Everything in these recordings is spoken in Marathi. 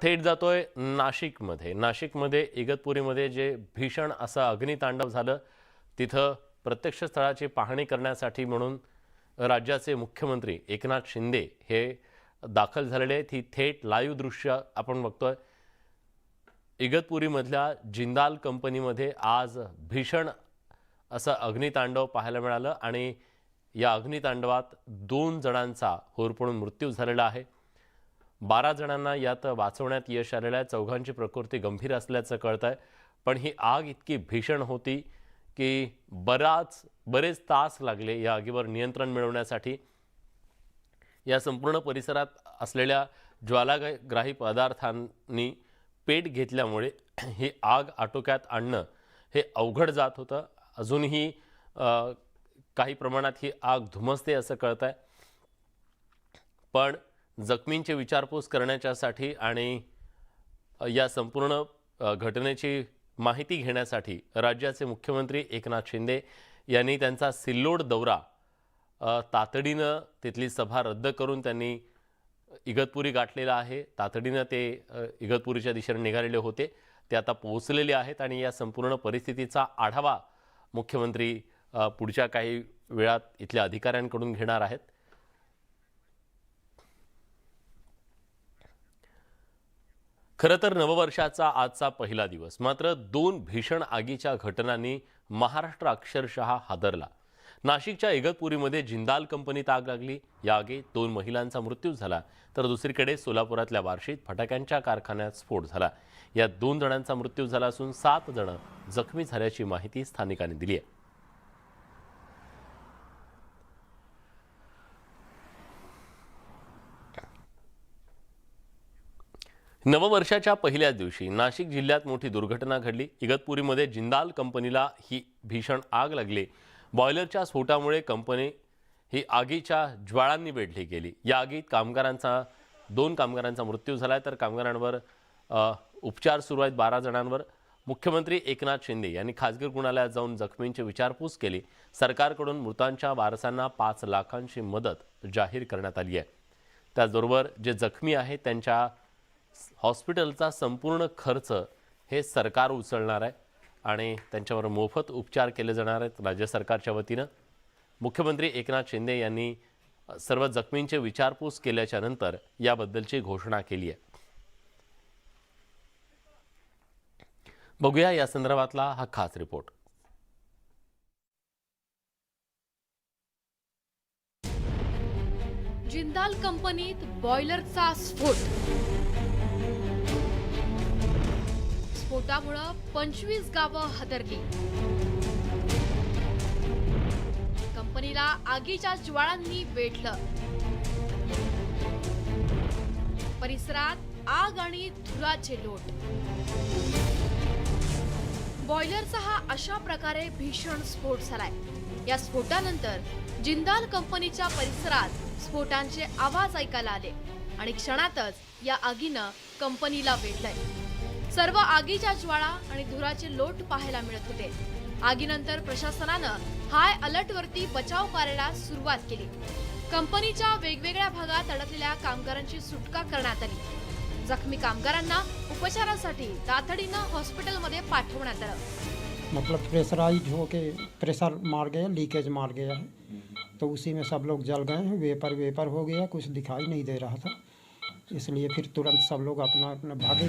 थेट जातोय नाशिकमध्ये इगतपुरीमध्ये जे भीषण असं अग्नितांडव झालं तिथं प्रत्यक्ष स्थळाची पाहणी करण्यासाठी म्हणून राज्याचे मुख्यमंत्री एकनाथ शिंदे हे दाखल झालेले आहेत। ही थेट लाईव्ह दृश्य आपण बघतोय। इगतपुरीमधल्या जिंदाल कंपनीमध्ये आज भीषण असं अग्नितांडव पाहायला मिळालं आणि या अग्नितांडवात 2 जणांचा होरपळून मृत्यू झालेला आहे। 12 जणांना यात वाचवण्यात यश आलेलं आहे। चौघांची प्रकृती गंभीर असल्याचं कळतंय। पण ही आग इतकी भीषण होती की बरेच तास लागले या आगीवर नियंत्रण मिळवण्यासाठी। या संपूर्ण परिसरात असलेल्या ज्वालाग्राही पदार्थांनी पेट घेतल्यामुळे ही आग आटोक्यात आणणं हे अवघड जात होतं। अजूनही काही प्रमाणात ही आग धुमसते असं कळतंय। पण जखमींची विचारपूस करण्यासाठी आणि या संपूर्ण घटनेची माहिती घेण्यासाठी राज्याचे मुख्यमंत्री एकनाथ शिंदे यांनी त्यांचा सिल्लोड दौरा तातडीनं तिथली सभा रद्द करून त्यांनी इगतपुरी गाठलेला आहे। तातडीनं ते इगतपुरीच्या दिशेने निघालेले होते। ते आता पोहोचलेले आहेत आणि या संपूर्ण परिस्थितीचा आढावा मुख्यमंत्री पुढच्या काही वेळात इथल्या अधिकाऱ्यांकडून घेणार आहेत। खरं तर नववर्षाचा आजचा पहिला दिवस, मात्र 2 भीषण आगीच्या घटनांनी महाराष्ट्र अक्षरशः हादरला। नाशिकच्या इगतपुरीमध्ये जिंदाल कंपनीत आग लागली। या आगीत 2 महिलांचा मृत्यू झाला, तर दुसरीकडे सोलापुरातल्या बार्शीत फटाक्यांच्या कारखान्यात स्फोट झाला। या 2 जणांचा मृत्यू झाला असून 7 जण जखमी झाल्याची माहिती स्थानिकांनी दिली आहे। नववर्षाच्या पहिल्याच दिवशी नाशिक जिल्ह्यात मोठी दुर्घटना घडली। इगतपुरीमध्ये जिंदाल कंपनीला ही भीषण आग लागली। बॉयलरच्या स्फोटामुळे कंपनी ही आगीच्या ज्वाळांनी वेढली गेली। या आगीत 2 कामगारांचा मृत्यू झाला, तर कामगारांवर उपचार सुरू आहेत 12 जणांवर। मुख्यमंत्री एकनाथ शिंदे यांनी खासगी रुग्णालयात जाऊन जखमींची विचारपूस केली। सरकारकडून मृतांच्या वारसांना 5 लाखांची मदत जाहीर करण्यात आली आहे। त्याचबरोबर जे जखमी आहेत त्यांच्या हॉस्पिटलचा संपूर्ण खर्च हे सरकार उचलणार आहे आणि त्यांच्यावर मोफत उपचार केले जाणार आहेत राज्य सरकारच्या वतीनं। मुख्यमंत्री एकनाथ शिंदे यांनी सर्व जखमींची विचारपूस केल्याच्या नंतर याबद्दलची घोषणा केली आहे। बघूया या संदर्भातला हा खास रिपोर्ट। जिंदाल कंपनीत बॉयलरचा स्फोट। स्फोटामुळे 25 गावं हादरली। कंपनीला आगीच्या ज्वाळांनी वेढलं। परिसरात आग आणि धुराचे लोट। बॉयलरचा हा अशा प्रकारे भीषण स्फोट झालाय। या स्फोटानंतर जिंदाल कंपनीच्या परिसरात स्फोटांचे आवाज ऐकायला आले आणि क्षणातच या आगीनं कंपनीला वेढलंय। सर्व आगीच्या ज्वाळा आणि धुराचे लोट पाहायला मिळत होते। आगीनंतर प्रशासनानं हाय अलर्ट वरती बचाव कार्याला सुरुवात केली। कंपनीच्या वेगवेगळ्या भागात अडकलेल्या कामगारांची सुटका करण्यात आली। जखमी कामगारांना उपचारासाठी तातडीनं हॉस्पिटलमध्ये पाठवण्यात आलं। मतलब प्रेशराइज होके प्रेशर मार गया, लीकेज मार गया है, तो उसी में सब लोग जल गए हैं। वेपर हो गया, कुछ दिखाई नहीं दे रहा था, इसलिए फिर तुरंत सब लोग अपना अपना भागे।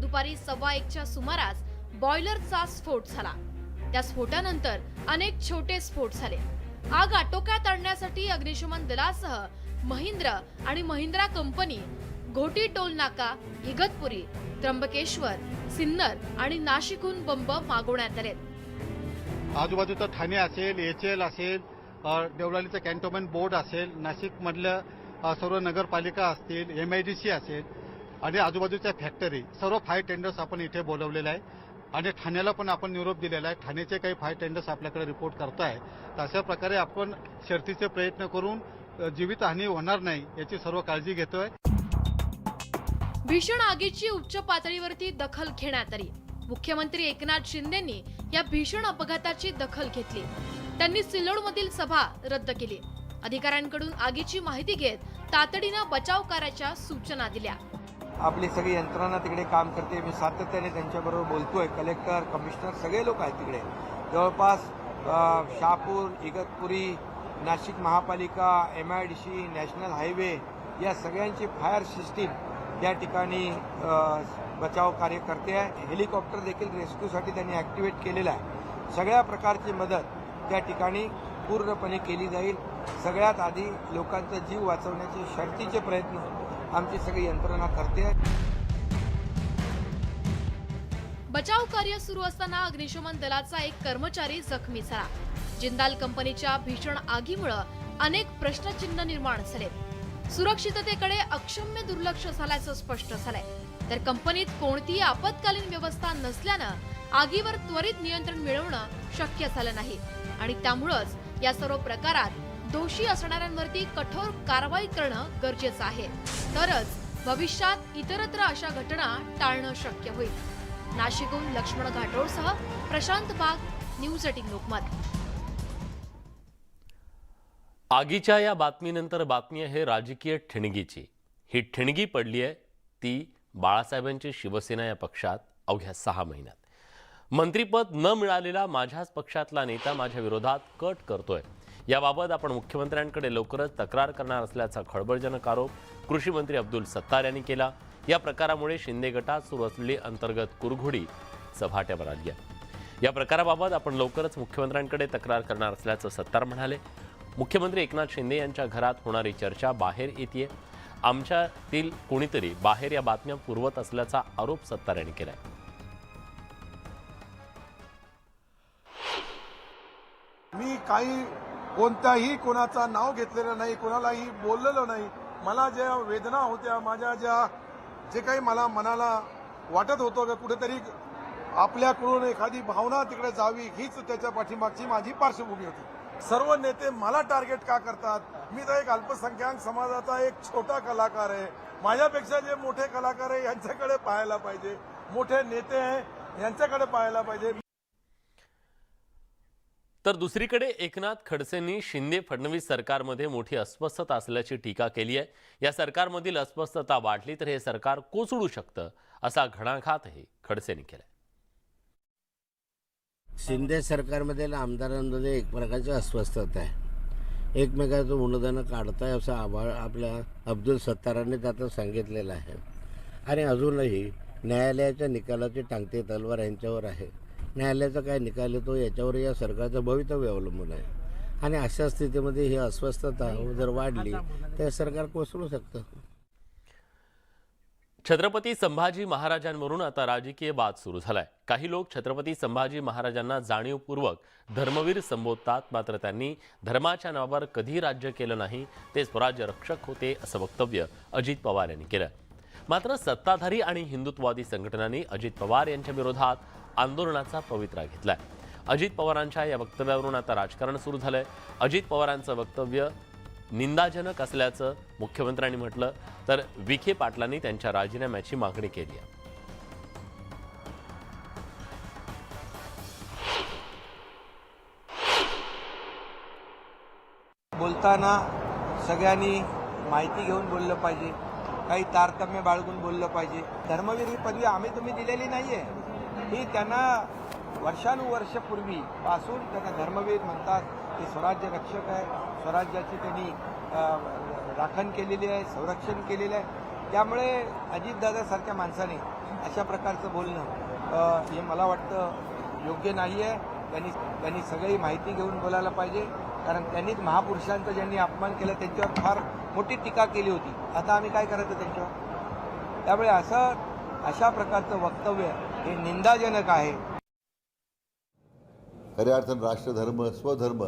दुपारी 1:15च्या सुमारास बॉयलरचा स्फोट झाला। त्या स्फोटानंतर अनेक छोटे स्फोट झाले। आग आटोक्यात आणण्यासाठी अग्निशमन दलासह महिंद्रा आणि महिंद्रा कंपनी घोटी टोल नाका, इगतपुरी, त्र्यंबकेश्वर, सिन्नर आणि नाशिकहून बंब मागवण्यात आले। आजूबाजूचं ठाणे असेल, एचएल असेल, देवळालीचं कॅन्टोन्मेंट बोर्ड असेल, नाशिक मधल्या सर्व नगरपालिका असतील, MIDC असेल आणि आजूबाजूच्या फॅक्टरी, सर्व फायर टेंडर्स आपण इथे बोलवलेले आहे आणि ठाण्याला पण आपण निरोप दिलेला आहे। ठाण्याचे काही फायर टेंडर्स आपल्याकडे रिपोर्ट करताय। अशा प्रकारे आपण शर्थीचे प्रयत्न करून जीवितहानी होणार नाही याची सर्व काळजी घेतोय। भीषण आगीची उच्च पातळीवरती दखल घेण्यात आली। मुख्यमंत्री एकनाथ शिंदेंनी या भीषण अपघाताची दखल घेतली। त्यांनी सिल्लोडमधील सभा रद्द केली। अधिकाऱ्यांकडून आगीची माहिती घेत तातडीनं बचाव कार्याच्या सूचना दिल्या। आपली सगळी यंत्रणा तिकडे काम करते। मी सातत्याने त्यांच्याबरोबर बोलतोय। कलेक्टर, कमिशनर सगळे लोक आहेत तिकडे। जवळपास शहापूर, इगतपुरी, नाशिक महापालिका, MIDC, नॅशनल हायवे या सगळ्यांची फायर सिस्टीम या ठिकाणी बचाव कार्य करते आहे। हेलिकॉप्टर देखील रेस्क्यूसाठी त्यांनी ॲक्टिवेट केलेला आहे। सगळ्या प्रकारची मदत त्या ठिकाणी पूर्णपणे केली जाईल। सगळ्यात आधी लोकांचा जीव वाचवण्याचे शर्थीचे प्रयत्न आमची सगळी यंत्रणा करते आहे। बचाव कार्य सुरू असताना अग्निशमन दलाचा एक कर्मचारी जखमी झाला। जिंदाल कंपनीच्या भीषण आगीमुळे अनेक प्रश्नचिन्ह निर्माण झाले। सुरक्षिततेकडे अक्षम्य दुर्लक्ष झाल्याचं स्पष्ट झालंय। तर कंपनीत कोणतीही आपत्कालीन व्यवस्था नसल्यानं आगीवर त्वरित नियंत्रण मिळवणं शक्य झालं नाही आणि त्यामुळेच या सर्व प्रकारात दोषी असणाऱ्यांवरती कठोर कारवाई करणं गरजेचं आहे। तरच भविष्यात इतरत्र अशा घटना टाळणं शक्य होईल। नाशिकहून लक्ष्मण घाटोळसह प्रशांत बाग, न्यूज 18 लोकमत। आगीच्या या बातमीनंतर बातमी आहे राजकीय ठिणगीची। ही ठिणगी पडली आहे ती बाळासाहेबांची शिवसेना या पक्षात अवघ्या 6 महिन्यात। मंत्रीपद न मिळालेला माझ्याच पक्षातला नेता माझ्या विरोधात कट करतोय, याबाबत आपण मुख्यमंत्र्यांकडे लवकरच तक्रार करणार असल्याचा खळबळजनक आरोप कृषी मंत्री अब्दुल सत्तार यांनी केला। या प्रकारामुळे शिंदे गटात सुरू असलेली अंतर्गत कुरघोडी सभाट्यावर आली आहे। या प्रकाराबाबत आपण लवकरच मुख्यमंत्र्यांकडे तक्रार करणार असल्याचं सत्तार म्हणाले। मुख्यमंत्री एकनाथ शिंदे यांच्या घरात होणारी चर्चा बाहेर येते। आमच्यातील कोणीतरी बाहेर या बातम्या पुरवत असल्याचा आरोप सत्तार यांनी केलाय। मी काही कोणत्याही कोणाचा नाव घेतलेलं नाही, कोणालाही बोललेलो नाही। मला ज्या वेदना होत्या, माझ्या जे काही मला मनाला वाटत होतं की कुठेतरी आपल्याकडून एखादी भावना तिकडे जावी, हीच त्याच्या पाठीमागची माझी पार्श्वभूमी होती। सर्व नेते मला टार्गेट का करतात? मी तर एक अल्पसंख्याक समाजाचा एक छोटा कलाकार आहे। माझ्यापेक्षा जे मोठे कलाकार आहे यांच्याकडे पाहायला पाहिजे, मोठे नेते आहे यांच्याकडे पाहायला पाहिजे। तर दुसरीकडे एकनाथ खडसेंनी शिंदे फडणवीस सरकारमध्ये मोठी अस्वस्थता असल्याची टीका केली आहे। या सरकारमधील अस्वस्थता वाढली तर हे सरकार कोसळू शकतं असा घणाघातही खडसेंनी केला। शिंदे सरकारमधील आमदारांमध्ये एक प्रकारची अस्वस्थता आहे। एकमेकाचं उन्नदानं काढताय असं आपल्या अब्दुल सत्तारांनी त्यात सांगितलेलं आहे आणि अजूनही न्यायालयाच्या निकालाची टांगती तलवार यांच्यावर आहे। न्यायालयाचा काय निकाल येतो याच्यावर या सरकारचं भवितव्य अवलंबून आहे आणि अशा स्थितीमध्ये ही अस्वस्थता जर वाढली तर सरकार कोसळू शकतं। छत्रपती संभाजी महाराजांवरून आता राजकीय वाद सुरू झालाय। काही लोक छत्रपती संभाजी महाराजांना जाणीवपूर्वक धर्मवीर संबोधतात, मात्र त्यांनी धर्माच्या नावावर कधी राज्य केलं नाही, ते स्वराज्य रक्षक होते असं वक्तव्य अजित पवार यांनी केलं। मात्र सत्ताधारी आणि हिंदुत्ववादी संघटनांनी अजित पवार यांच्या विरोधात आंदोलनाचा पवित्रा घेतलाय। अजित पवारांच्या या वक्तव्यावरून आता राजकारण सुरू झालंय। अजित पवारांचं वक्तव्य निंदाजनक असल्याचं मुख्यमंत्र्यांनी म्हटलं तर विखे पाटलांनी त्यांच्या राजीनाम्याची मागणी केली आहे। बोलताना सगळ्यांनी माहिती घेऊन बोललं पाहिजे, काही तारतम्य बाळगून बोललं पाहिजे। धर्मवीर ही पदवी आम्ही तुम्ही दिलेली नाहीये, ही त्यांना वर्षानुवर्षपूर्वी पासून त्यांना धर्मवीर म्हणतात। ते स्वराज्य रक्षक आहे, स्वराज्याची त्यांनी राखण केलेली आहे, संरक्षण केलेलं आहे। त्यामुळे अजितदादासारख्या माणसाने अशा प्रकारचं बोलणं हे मला वाटतं योग्य नाही आहे। त्यांनी सगळी माहिती घेऊन बोलायला पाहिजे, कारण त्यांनीच महापुरुषांचा ज्यांनी अपमान केला त्यांच्यावर फार मोठी टीका केली होती। आता आम्ही काय करायचं त्यांच्यावर? त्यामुळे अशा प्रकारचं वक्तव्य हे निंदाजनक आहे। खऱ्या अर्थानं राष्ट्रधर्म, स्वधर्म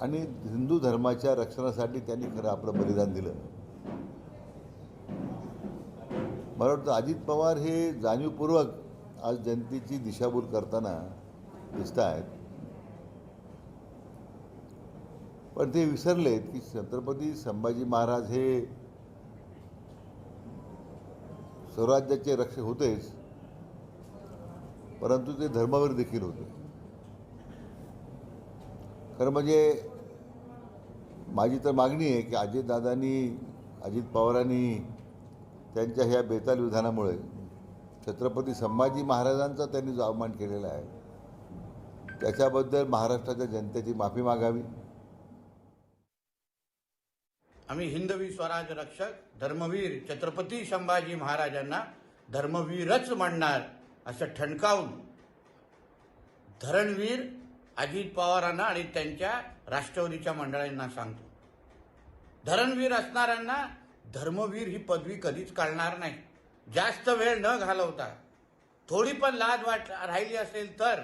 आणि हिंदू धर्माच्या रक्षणासाठी त्यांनी खरं आपलं बलिदान दिलं। मला वाटतं अजित पवार हे जाणीवपूर्वक आज जनतेची दिशाभूल करताना दिसत आहेत, पण ते विसरलेत की छत्रपती संभाजी महाराज हे स्वराज्याचे रक्षक होतेच, परंतु ते धर्मवीर देखील होते। खरं म्हणजे माझी तर मागणी आहे की अजित पवारांनी त्यांच्या ह्या बेताल विधानामुळे छत्रपती संभाजी महाराजांचा त्यांनी जो अवमान केलेला आहे त्याच्याबद्दल महाराष्ट्राच्या जनतेची माफी मागावी. आम्ही हिंदवी स्वराज रक्षक धर्मवीर छत्रपती संभाजी महाराजांना धर्मवीरच म्हणणार असं ठणकावून धरणवीर अजित पवारांना आणि त्यांच्या राष्ट्रवादीच्या मंडळींना सांगतो. धरणवीर असणाऱ्यांना धर्मवीर ही पदवी कधीच कळणार नाही. जास्त वेळ न घालवता थोडी पण लाज राहिली असेल तर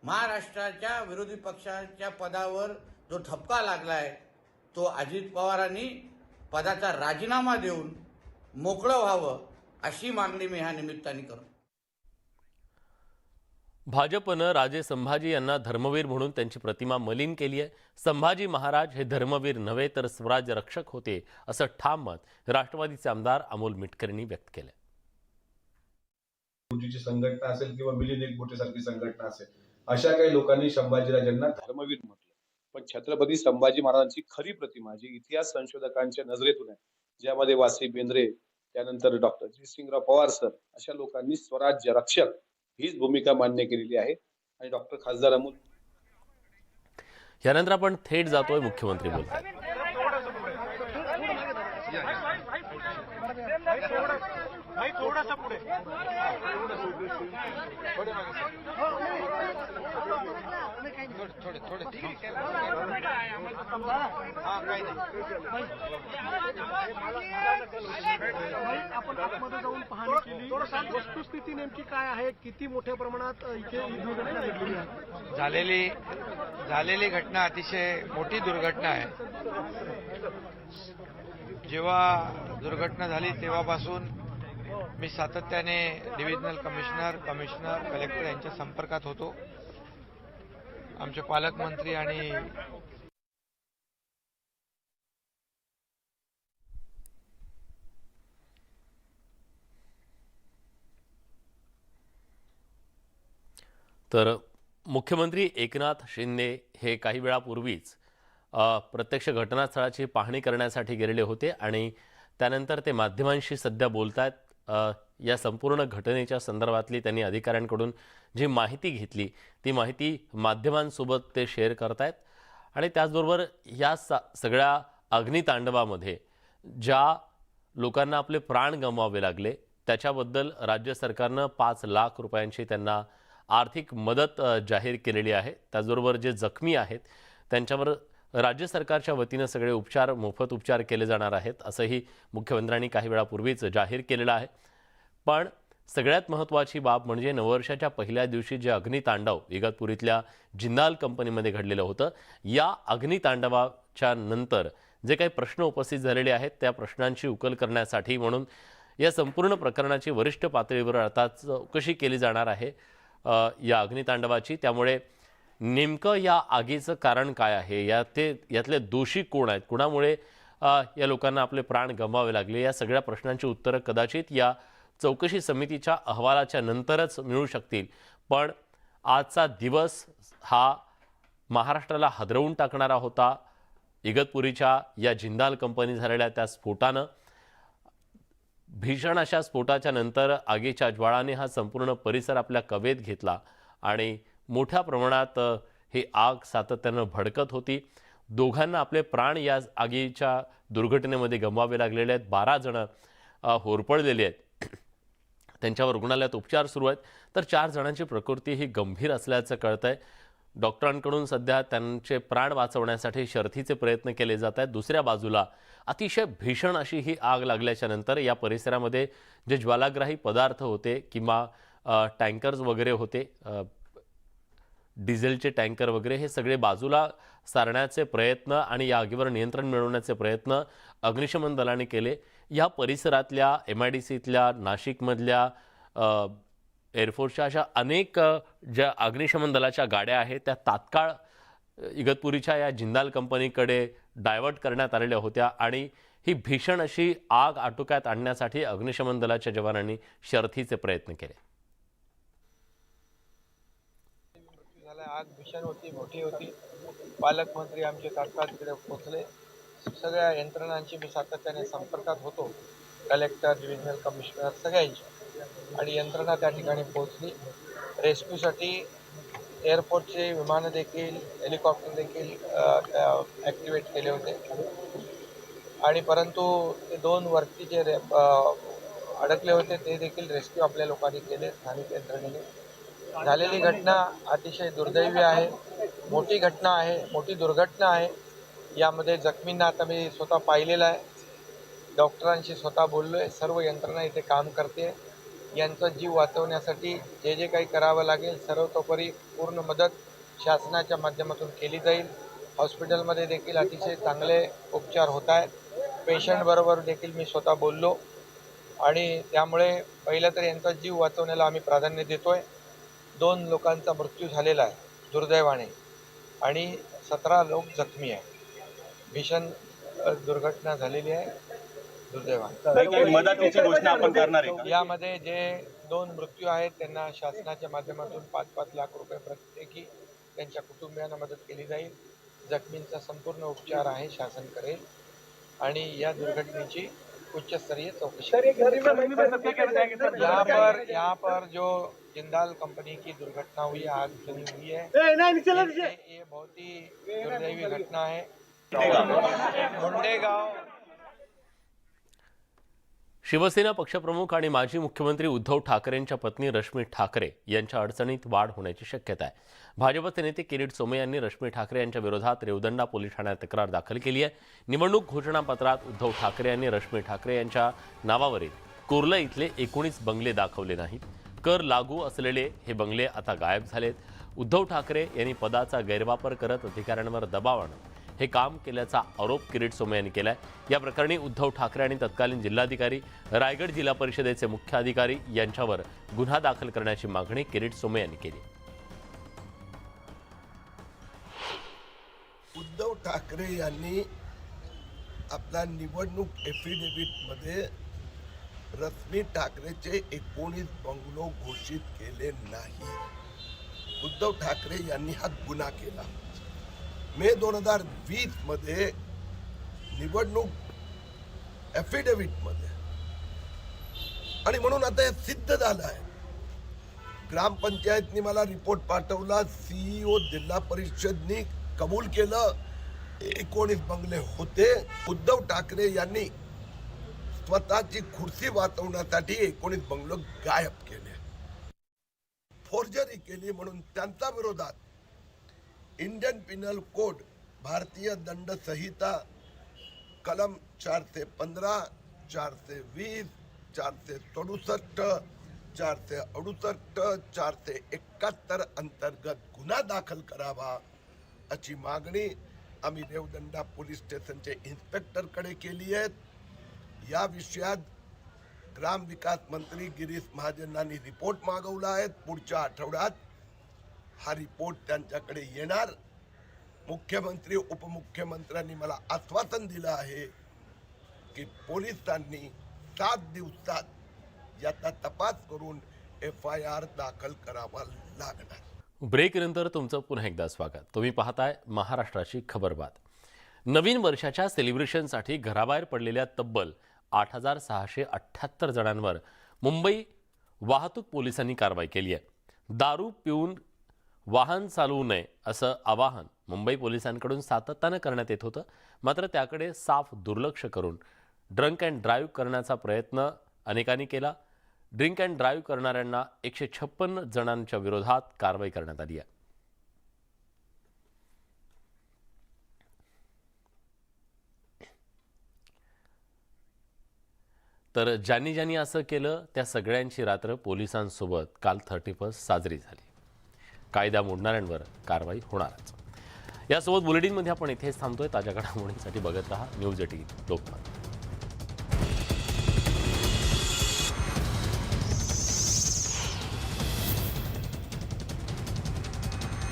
महाराष्ट्राच्या विरोधी पक्षाच्या पदावर जो ठपका लागलाय तो अजित पवारांनी पदाचा राजीनामा देऊन मोकळं व्हावं अशी मागणी मी ह्या निमित्ताने करतो. भाजपनं राजे संभाजी यांना धर्मवीर म्हणून त्यांची प्रतिमा मलिन केली आहे. संभाजी महाराज हे धर्मवीर नव्हे तर स्वराज्य रक्षक होते असं ठाम मत राष्ट्रवादीचे आमदार अमोल मिटकर यांनी व्यक्त केलं. ची संघटना असेल किंवा मिलिंद एकबोटेसारखी संघटना असेल, अशा काही लोकांनी संभाजीराजांना धर्मवीर म्हटलं. पण छत्रपती संभाजी महाराजांची खरी प्रतिमा जी इतिहास संशोधकांच्या नजरेतून आहे, ज्यामध्ये वासी बेंद्रे, त्यानंतर डॉक्टर जयसिंगराव पवार सर, अशा लोकांनी स्वराज्य रक्षक हीच भूमिका मान्य केलेली आहे. आणि डॉक्टर खासदार अमोल यानंतर आपण थेट जातोय मुख्यमंत्री बोलतात. आपण आतमध्ये जाऊन पाहणी केली. वस्तुस्थिती नेमकी काय आहे? किती मोठ्या प्रमाणात इथे ही दुर्घटना घडलेली आहे? झालेली घटना अतिशय मोठी दुर्घटना आहे. जेव्हा दुर्घटना झाली तेव्हापासून मी सातत्याने डिव्हिजनल कमिशनर कलेक्टर यांच्या संपर्कात होतो. आमचे पालकमंत्री आणि तर मुख्यमंत्री एकनाथ शिंदे हे काही वेळापूर्वीच प्रत्यक्ष घटनास्थळाची पाहणी करण्यासाठी गेलेले होते आणि त्यानंतर ते माध्यमांशी सध्या बोलतात. या संपूर्ण घटनेच्या संदर्भातली त्यांनी अधिकाऱ्यांकडून जी माहिती घेतली ती माहिती माध्यमांसोबत ते शेअर करतायत. आणि त्याचबरोबर या सगळ्या अग्नितांडवामध्ये ज्या लोकांना आपले प्राण गमवावे लागले त्याच्याबद्दल राज्य सरकारनं 5 लाख रुपयांची त्यांना आर्थिक मदत जाहीर केलेली आहे. त्याचबरोबर जे जखमी आहेत त्यांच्यावर राज्य सरकारच्या वतीनं सगळे मोफत उपचार केले जाणार आहेत असंही मुख्यमंत्र्यांनी काही वेळापूर्वीच जाहीर केलेलं आहे. पण सगळ्यात महत्त्वाची बाब म्हणजे नववर्षाच्या पहिल्या दिवशी जे अग्नितांडव इगतपुरीतल्या जिंदाल कंपनीमध्ये घडलेलं होतं, या अग्नितांडवाच्या नंतर जे काही प्रश्न उपस्थित झालेले आहेत त्या प्रश्नांची उकल करण्यासाठी म्हणून या संपूर्ण प्रकरणाची वरिष्ठ पातळीवर आता चौकशी केली जाणार आहे या अग्नितांडवाची. त्यामुळे नेमकं या आगीचं कारण काय आहे, यातले दोषी कोण आहेत, कुणामुळे या लोकांना आपले प्राण गमवावे लागले, या सगळ्या प्रश्नांची उत्तरं कदाचित या चौकशी समितीच्या अहवालाच्या नंतरच मिळू शकतील. पण आजचा दिवस हा महाराष्ट्राला हादरवून टाकणारा होता. इगतपुरीच्या या जिंदाल कंपनी झालेल्या त्या स्फोटानं, भीषण अशा स्फोटाच्या नंतर आगीच्या ज्वाळाने हा संपूर्ण परिसर आपल्या कवेत घेतला आणि मोठ्या प्रमाणात ही आग सातत्यानं भडकत होती. दोघांना आपले प्राण या आगीच्या दुर्घटनेमध्ये गमवावे लागलेले आहेत. 12 जण होरपळलेले आहेत, त्यांच्यावर रुग्णालयात उपचार सुरू आहेत. तर 4 जणांची प्रकृती ही गंभीर असल्याचं कळतंय. डॉक्टरांकडून सध्या त्यांचे प्राण वाचवण्यासाठी शर्थीचे प्रयत्न केले जात आहेत. दुसऱ्या बाजूला अतिशय भीषण अशी ही आग लागल्याच्या नंतर या परिसरामध्ये जे ज्वालाग्राही पदार्थ होते किंवा टँकर्स वगैरे होते, डिझेलचे टँकर वगैरे, हे सगळे बाजूला सारण्याचे प्रयत्न आणि या आगीवर नियंत्रण मिळवण्याचे प्रयत्न अग्निशमन दलाने केले. या परिसरातल्या MIDCतल्या, नाशिकमधल्या, एअरफोर्सच्या अशा अनेक ज्या अग्निशमन दलाच्या गाड्या आहेत त्या तात्काळ इगतपुरीच्या या जिंदाल कंपनीकडे डायव्हर्ट करण्यात आलेल्या होत्या आणि ही भीषण अशी आग आटोक्यात आणण्यासाठी अग्निशमन दलाच्या जवानांनी शर्थीचे प्रयत्न केले. आग भीषण होती, मोठी होती. पालकमंत्री आमचे तात्काळ तिकडे पोहोचले. सगळ्या यंत्रणांशी मी सातत्याने संपर्कात होतो, कलेक्टर, डिव्हिजनल कमिशनर सगळ्यांची, आणि यंत्रणा त्या ठिकाणी पोहोचली. रेस्क्यूसाठी एअरपोर्टचे विमानं देखील, हेलिकॉप्टर देखील ॲक्टिवेट केले होते, आणि परंतु ते 2 वरती जे अडकले होते ते देखील रेस्क्यू आपल्या लोकांनी केले, स्थानिक यंत्रणेने. झालेली घटना अतिशय दुर्दैवी आहे, मोठी घटना आहे, मोठी दुर्घटना आहे. यामध्ये जखमींना आता मी स्वतः पाहिलेलं आहे, डॉक्टरांशी स्वतः बोललो आहे, सर्व यंत्रणा इथे काम करते. यांचा जीव वाचवण्यासाठी जे जे काही करावं लागेल सर्वतोपरी पूर्ण मदत शासनाच्या माध्यमातून केली जाईल. हॉस्पिटलमध्ये देखील अतिशय चांगले उपचार होत आहेत. पेशंटबरोबर देखील मी स्वतः बोललो, आणि त्यामुळे पहिलं तर यांचा जीव वाचवण्याला आम्ही प्राधान्य देतोय. 2 लोकांचा मृत्यू झालेला आहे दुर्दैवाने, आणि 17 लोक जखमी आहेत. भीषण दुर्घटना झालेली आहे दुर्दैवाने. मदतीची घोषणा आपण करणार आहे. यामध्ये जे 2 मृत्यू आहेत त्यांना शासनाच्या माध्यमातून 5-5 लाख रुपये प्रत्येकी त्यांच्या कुटुंबियांना मदत केली जाईल. जखमींचा संपूर्ण उपचार आहे, शासन करेल, आणि या दुर्घटनेची उच्चस्तरीय चौकशी। यहाँ पर जो जिंदाल कंपनी की दुर्घटना हुई, आग लगी हुई है, ये बहुत ही दुर्दैवी घटना है। मुंडेगाव शिवसेना पक्षप्रमुख आणि माजी मुख्यमंत्री उद्धव ठाकरेंच्या पत्नी रश्मी ठाकरे यांच्या अडचणीत वाढ होण्याची शक्यता आहे। भाजपचे नेते किरीट सोमय्या यांनी रश्मी ठाकरे यांच्या विरोधात रेवदंडा पोलीस ठाण्यात तक्रार दाखल केली आहे। निवडणूक घोषणापत्रात उद्धव ठाकरे यांनी रश्मी ठाकरे यांच्या नावावरील कुर्ला इथले 19 बंगले दाखवले नाहीत। कर लागू असलेले हे बंगले आता गायब झालेत। उद्धव ठाकरे यांनी पदाचा गैरवापर करत अधिकाऱ्यांवर दबाव आणत हे काम केल्याचा आरोप किरीट सोमय्या यांनी केलाय। या प्रकरणी उद्धव ठाकरे आणि तत्कालीन जिल्हाधिकारी, रायगड जिल्हा परिषदेचे मुख्य अधिकारी यांच्यावर गुन्हा दाखल करण्याची मागणी किरीट सोमय्या यांनी केली। उद्धव ठाकरे यांनी आपल्या निवडणूक एफिडेव्हिट मध्ये रश्मी ठाकरेचे 19 बंगलो घोषित केले नाही। उद्धव ठाकरे यांनी हा गुन्हा केला। मे 2020 मध्ये निवडणूक एफिडेव्हिट मध्ये, आणि म्हणून आता हे सिद्ध झालं आहे। ग्रामपंचायतनी मला रिपोर्ट पाठवला, सीईओ जिल्हा परिषदनी कबूल केलं, 19 बंगले होते। उद्धव ठाकरे यांनी स्वतःची खुर्ची वाचवण्यासाठी 19 बंगलो गायब केले, फोर्जरी केली, म्हणून त्यांच्या विरोधात इंडियन पिनल कोड, भारतीय दंड संहिता कलम 415, 420, 467, 468, 471 अंतर्गत गुन्हा दाखल करावा अशी मागणी आम्ही रेवदंडा पोलीस स्टेशनचे इन्स्पेक्टरकडे केली आहे। या विषयात ग्राम विकास मंत्री गिरीश महाजन यांनी रिपोर्ट मागवला आहे। पुढच्या आठवड्यात हा रिपोर्ट त्यांच्याकडे येणार। मुख्यमंत्री, उपमुख्यमंत्र्यांनी मला आश्वासन दिलं आहे की पोलिसांनी 7 दिवसात याचा तपास करून FIR दाखल करावा लागणार। ब्रेकनंतर तुमचं पुन्हा एकदा स्वागत। तुम्ही पाहताय महाराष्ट्राची खबरबात। नवीन वर्षाच्या सेलिब्रेशनसाठी घराबाहेर पडलेल्या तब्बल 8678 जणांवर मुंबई वाहतूक पोलिसांनी कारवाई केली आहे। दारू पिऊन वाहन चालवू नये असं आवाहन मुंबई पोलिसांकडून सातत्याने करण्यात येत होतं, मात्र त्याकडे साफ दुर्लक्ष करून ड्रंक अँड ड्राईव्ह करण्याचा प्रयत्न अनेकांनी केला। ड्रिंक अँड ड्राईव्ह करणाऱ्यांना 156 जणांच्या विरोधात कारवाई करण्यात आली आहे। तर ज्यांनी असं केलं त्या सगळ्यांची रात्र पोलिसांसोबत काल 31 साजरी झाली। कायदा मोडणाऱ्यांवर कारवाई होणारच। यासोबत बुलेटिनमध्ये आपण इथेच थांबतोय। ताज्या घडामोडींसाठी बघत रहा न्यूज 18 लोकमत।